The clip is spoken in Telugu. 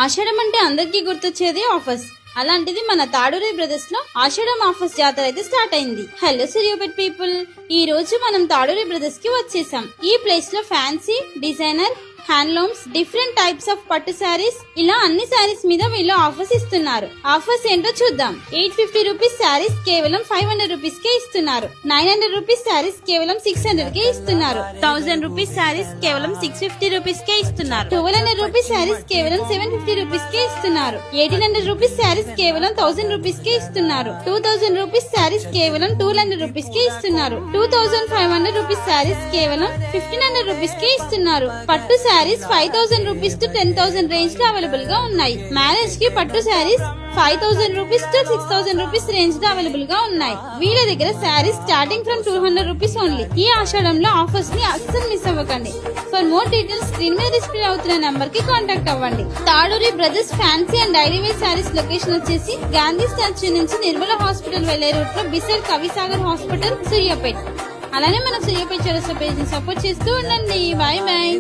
ఆషాఢం అంటే అందరికీ గుర్తొచ్చేది ఆఫర్స్. అలాంటిది మన తాడూరి బ్రదర్స్ లో ఆషాఢం ఆఫర్స్ జాతర అయితే స్టార్ట్ అయింది. హలో సూర్యాపేట్ పీపుల్, ఈ రోజు మనం తాడూరి బ్రదర్స్ కి వచ్చేసాం. ఈ ప్లేస్ లో fancy, designer, handlooms, different types of పట్టు శారీస్, ఇలా అన్ని శారీస్ మీద వీళ్ళు ఆఫర్స్ ఇస్తున్నారు. ఆఫర్స్ ఏంటో చూద్దాం. 850 రూపీస్ శారీస్ కేవలం 500 రూపీస్ కే ఇస్తున్నారు. 900 రూపీస్ శారీస్ కేవలం 600 కే ఇస్తున్నారు. 1000 రూపీస్ శారీస్ కేవలం 650 రూపీస్ కే ఇస్తున్నారు. 1200 రూపీస్ శారీస్ కేవలం 750 రూపీస్ కే ఇస్తున్నారు. 1800 రూపీస్ శారీస్ కేవలం 1000 రూపీస్ కే ఇస్తున్నారు. 2000 రూపీస్ శారీస్ కేవలం 200 రూపీస్ కే ఇస్తున్నారు. 2500 రూపీస్ శారీస్ కేవలం 1500 రూపీస్ కే ఇస్తున్నారు. పట్టు శారీస్ 5000 రూపీస్ టు 10,000 రేంజ్ లో అవైలబుల్ గా ఉన్నాయి. మ్యారేజ్ కి పట్టు saris 5000 rupees to 6000 rupees range లో అవైలబుల్ గా ఉన్నాయి. వీళ్ళ దగ్గర saris starting from 200 rupees only. ఈ ఆషాఢంలో ఆఫర్స్ ని అస్సలు మిస్ అవ్వకండి. ఫర్ మోర్ డీటెయిల్స్ స్క్రీన్ మీద డిస్ప్లే అవుతున్న నంబర్ కి కాంటాక్ట్ అవ్వండి. Taduri brothers fancy and daily wear saris location వచ్చేసి గాంధీ స్టాచ్యూ నుంచి నిర్మల హాస్పిటల్ వెళ్లే రూట్ లో బిసైడ్ కవిసాగర్ హాస్పిటల్, సూర్యాపేట్. అలానే మన సూర్యాపేట్ చౌరస్తా పేజ్ ని సపోర్ట్ చేస్తూ ఉండండి. Bye bye.